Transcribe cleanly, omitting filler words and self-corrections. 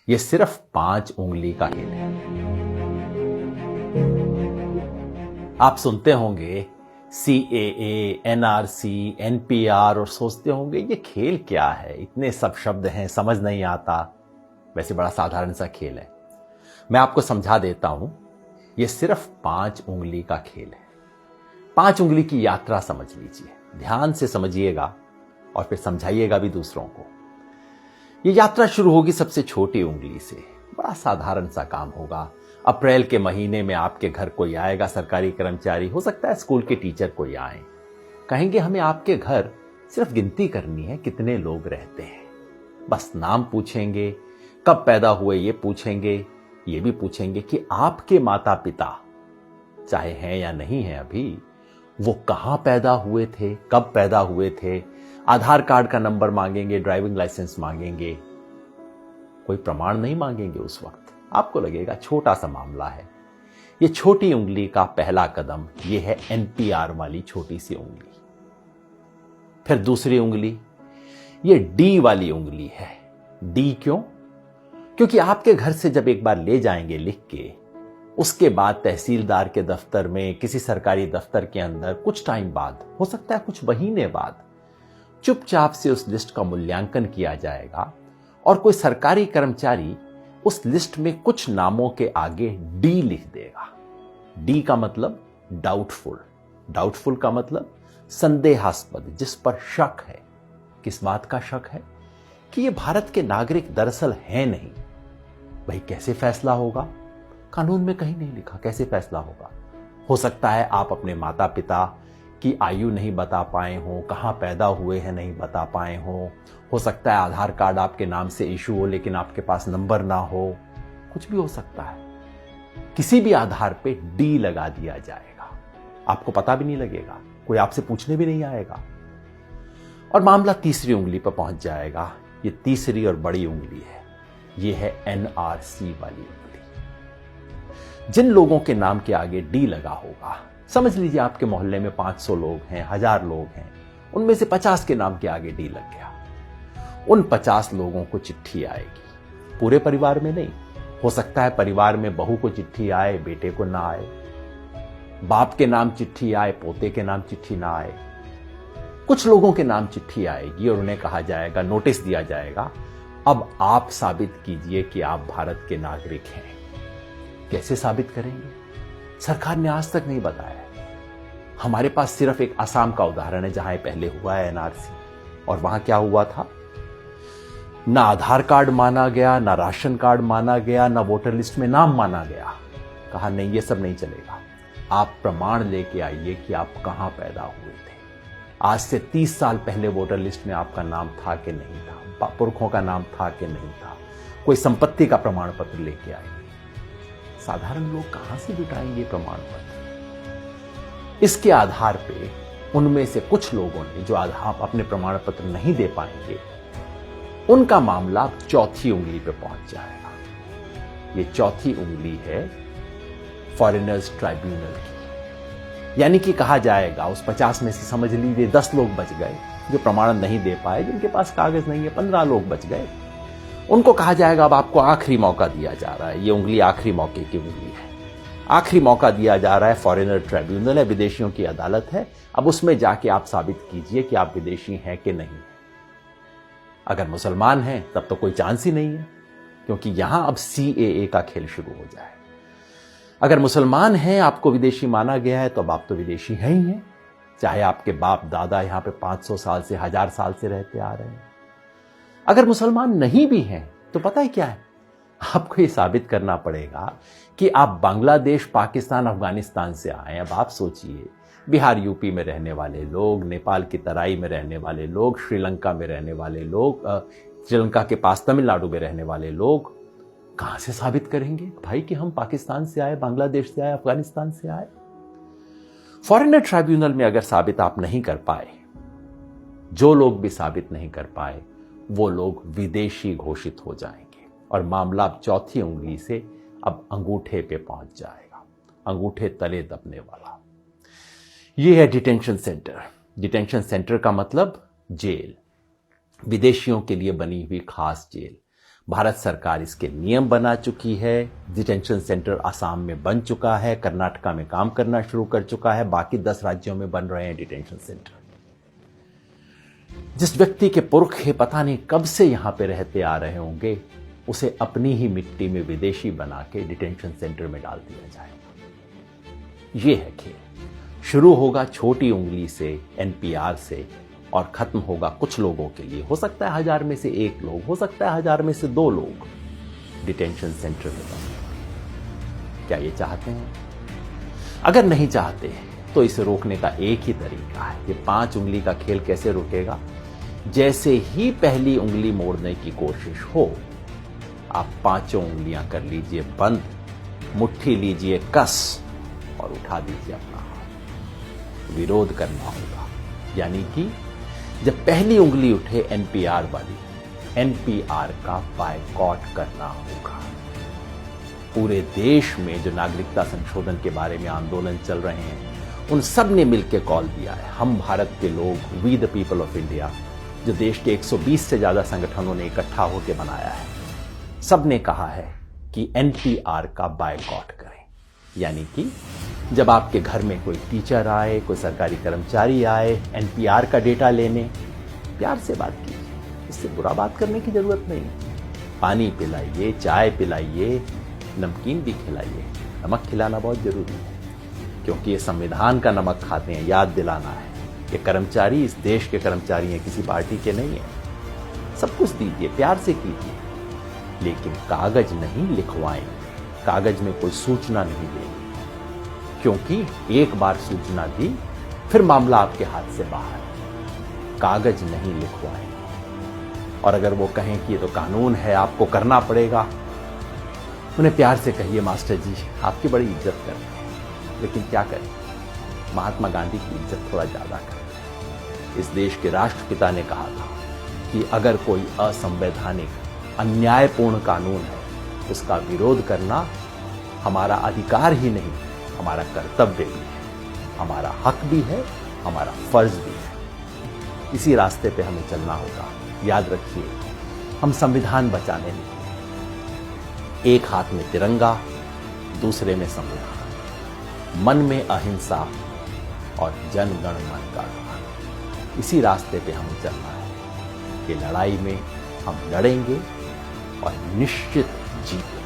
ये सिर्फ 5 उंगली का खेल है। आप सुनते होंगे CAA, NRC, NPR और सोचते होंगे ये खेल क्या है, इतने सब शब्द हैं, समझ नहीं आता। वैसे बड़ा साधारण सा खेल है। मैं आपको समझा देता हूं, ये सिर्फ 5 उंगली का खेल है। 5 उंगली की यात्रा समझ लीजिए, ध्यान से समझिएगा और फिर समझाइएगा भी दूसरों को। ये यात्रा शुरू होगी सबसे छोटी उंगली से। बड़ा साधारण सा काम होगा। अप्रैल के महीने में आपके घर कोई आएगा, सरकारी कर्मचारी, हो सकता है स्कूल के टीचर कोई आए, कहेंगे हमें आपके घर सिर्फ गिनती करनी है कितने लोग रहते हैं। बस नाम पूछेंगे, कब पैदा हुए ये पूछेंगे, ये भी पूछेंगे कि आपके माता पिता, चाहे हैं या नहीं है अभी, वो कहां पैदा हुए थे, कब पैदा हुए थे। आधार कार्ड का नंबर मांगेंगे, ड्राइविंग लाइसेंस मांगेंगे, कोई प्रमाण नहीं मांगेंगे। उस वक्त आपको लगेगा छोटा सा मामला है। ये छोटी उंगली का पहला कदम ये है NPR वाली छोटी सी उंगली। फिर दूसरी उंगली ये D वाली उंगली है। D क्यों? क्योंकि आपके घर से जब एक बार ले जाएंगे लिख के, उसके बाद तहसीलदार के दफ्तर में, किसी सरकारी दफ्तर के अंदर कुछ टाइम बाद, हो सकता है कुछ महीने बाद, चुपचाप से उस लिस्ट का मूल्यांकन किया जाएगा और कोई सरकारी कर्मचारी उस लिस्ट में कुछ नामों के आगे D लिख देगा। D का मतलब डाउटफुल, डाउटफुल का मतलब संदेहास्पद, जिस पर शक है। किस बात का शक है? कि ये भारत के नागरिक दरअसल हैं नहीं। भाई कैसे फैसला होगा? कानून में कहीं नहीं लिखा कैसे फैसला होगा। हो सकता है आप अपने माता पिता की आयु नहीं बता पाए हो, कहां पैदा हुए हैं नहीं बता पाए हो सकता है आधार कार्ड आपके नाम से इशू हो लेकिन आपके पास नंबर ना हो, कुछ भी हो सकता है। किसी भी आधार पे D लगा दिया जाएगा, आपको पता भी नहीं लगेगा, कोई आपसे पूछने भी नहीं आएगा और मामला तीसरी उंगली पर पहुंच जाएगा। ये तीसरी और बड़ी उंगली है, ये है NRC वाली उंगली। जिन लोगों के नाम के आगे D लगा होगा, समझ लीजिए आपके मोहल्ले में 500 लोग हैं, 1000 लोग हैं, उनमें से 50 के नाम के आगे D लग गया। उन 50 लोगों को चिट्ठी आएगी, पूरे परिवार में नहीं। हो सकता है परिवार में बहू को चिट्ठी आए, बेटे को ना आए, बाप के नाम चिट्ठी आए, पोते के नाम चिट्ठी ना आए। कुछ लोगों के नाम चिट्ठी आएगी और उन्हें कहा जाएगा, नोटिस दिया जाएगा, अब आप साबित कीजिए कि आप भारत के नागरिक हैं। कैसे साबित करेंगे? सरकार ने आज तक नहीं बताया। हमारे पास सिर्फ एक असम का उदाहरण है जहां पहले हुआ है NRC, और वहां क्या हुआ था? ना आधार कार्ड माना गया, ना राशन कार्ड माना गया, ना वोटर लिस्ट में नाम माना गया। कहा नहीं, ये सब नहीं चलेगा, आप प्रमाण लेके आइए कि आप कहां पैदा हुए थे। आज से 30 साल पहले वोटर लिस्ट में आपका नाम था कि नहीं था, पुरखों का नाम था कि नहीं था, कोई संपत्ति का प्रमाण पत्र लेके आइए। साधारण लोग कहां से जुटाएंगे प्रमाण पत्र? इसके आधार पे उनमें से कुछ लोगों ने जो अपने प्रमाण पत्र नहीं दे पाएंगे, उनका मामला चौथी उंगली पे पहुंच जाएगा। ये चौथी उंगली है फॉरेनर्स ट्राइब्यूनल की। यानी कि कहा जाएगा उस 50 में से समझ लीजिए 10 लोग बच गए जो प्रमाण नहीं दे पाए, जिनके पास कागज नहीं है, 15 लोग बच गए। उनको कहा जाएगा अब आपको आखिरी मौका दिया जा रहा है। ये उंगली आखिरी मौके की उंगली है, आखिरी मौका दिया जा रहा है। फॉरेनर ट्राइब्यूनल है, विदेशियों की अदालत है। अब उसमें जाके आप साबित कीजिए कि आप विदेशी हैं कि नहीं। अगर मुसलमान हैं तब तो कोई चांस ही नहीं है, क्योंकि यहां अब CAA का खेल शुरू हो जाए। अगर मुसलमान हैं, आपको विदेशी माना गया है, तो अब आप तो विदेशी हैं ही हैं, चाहे आपके बाप दादा यहां पे 500 साल से 1000 साल से रहते आ रहे हैं। अगर मुसलमान नहीं भी हैं तो पता है क्या है, आपको ये साबित करना पड़ेगा कि आप बांग्लादेश, पाकिस्तान, अफगानिस्तान से आए। अब आप सोचिए, बिहार यूपी में रहने वाले लोग, नेपाल की तराई में रहने वाले लोग, श्रीलंका में रहने वाले लोग, श्रीलंका के पास तमिलनाडु में रहने वाले लोग कहां से साबित करेंगे भाई कि हम पाकिस्तान से आए, बांग्लादेश से आए, अफगानिस्तान से आए? फॉरेनर ट्राइब्यूनल में अगर साबित आप नहीं कर पाए, जो लोग भी साबित नहीं कर पाए, वो लोग विदेशी घोषित हो जाएंगे और मामला अब चौथी उंगली से अब अंगूठे पे पहुंच जाएगा, अंगूठे तले दबने वाला। ये है डिटेंशन सेंटर। डिटेंशन सेंटर का मतलब जेल, विदेशियों के लिए बनी हुई खास जेल। भारत सरकार इसके नियम बना चुकी है। डिटेंशन सेंटर आसाम में बन चुका है, कर्नाटका में काम करना शुरू कर चुका है, बाकी 10 राज्यों में बन रहे हैं डिटेंशन सेंटर। जिस व्यक्ति के पुरखे पता नहीं कब से यहां पे रहते आ रहे होंगे, उसे अपनी ही मिट्टी में विदेशी बना के डिटेंशन सेंटर में डाल दिया जाएगा। यह है खेल। शुरू होगा छोटी उंगली से, एनपीआर से, और खत्म होगा कुछ लोगों के लिए। हो सकता है 1000 में से 1 लोग, हो सकता है 1000 में से 2 लोग डिटेंशन सेंटर में बने। क्या ये चाहते हैं? अगर नहीं चाहते तो इसे रोकने का एक ही तरीका है। ये 5 उंगली का खेल कैसे रुकेगा? जैसे ही पहली उंगली मोड़ने की कोशिश हो, आप 5 उंगलियां कर लीजिए बंद, मुट्ठी लीजिए कस और उठा दीजिए अपना हाथ। विरोध करना होगा, यानी कि जब पहली उंगली उठे एनपीआर वाली, एनपीआर का बायकॉट करना होगा। पूरे देश में जो नागरिकता संशोधन के बारे में आंदोलन चल रहे हैं, उन सब ने मिलकर कॉल दिया है। हम भारत के लोग, we the people of India, जो देश के 120 से ज्यादा संगठनों ने इकट्ठा होकर बनाया है, सब ने कहा है कि एनपीआर का बायकॉट करें। यानी कि जब आपके घर में कोई टीचर आए, कोई सरकारी कर्मचारी आए एनपीआर का डेटा लेने, प्यार से बात कीजिए, इससे बुरा बात करने की जरूरत नहीं। पानी पिलाइए, चाय पिलाइए, नमकीन भी खिलाइए। नमक खिलाना बहुत जरूरी है, क्योंकि ये संविधान का नमक खाते हैं, याद दिलाना है। ये कर्मचारी इस देश के कर्मचारी हैं, किसी पार्टी के नहीं है। सब कुछ दीजिए, प्यार से कीजिए, लेकिन कागज नहीं लिखवाएं, कागज में कोई सूचना नहीं देंगे, क्योंकि एक बार सूचना दी फिर मामला आपके हाथ से बाहर है। कागज नहीं लिखवाएं। और अगर वो कहें कि ये तो कानून है, आपको करना पड़ेगा, उन्हें प्यार से कहिए, मास्टर जी आपकी बड़ी इज्जत करते हैं, लेकिन क्या करें, महात्मा गांधी की इज्जत थोड़ा ज्यादा करते हैं। इस देश के राष्ट्रपिता ने कहा था कि अगर कोई असंवैधानिक, अन्यायपूर्ण कानून है, उसका विरोध करना हमारा अधिकार ही नहीं, हमारा कर्तव्य भी है, हमारा हक भी है, हमारा फर्ज भी है। इसी रास्ते पे हमें चलना होगा। याद रखिए, हम संविधान बचाने निकले। एक हाथ में तिरंगा, दूसरे में संविधान, मन में अहिंसा और जन गण मन का गान। इसी रास्ते पे हमें चलना है। ये लड़ाई में हम लड़ेंगे और निश्चित जीतेंगे।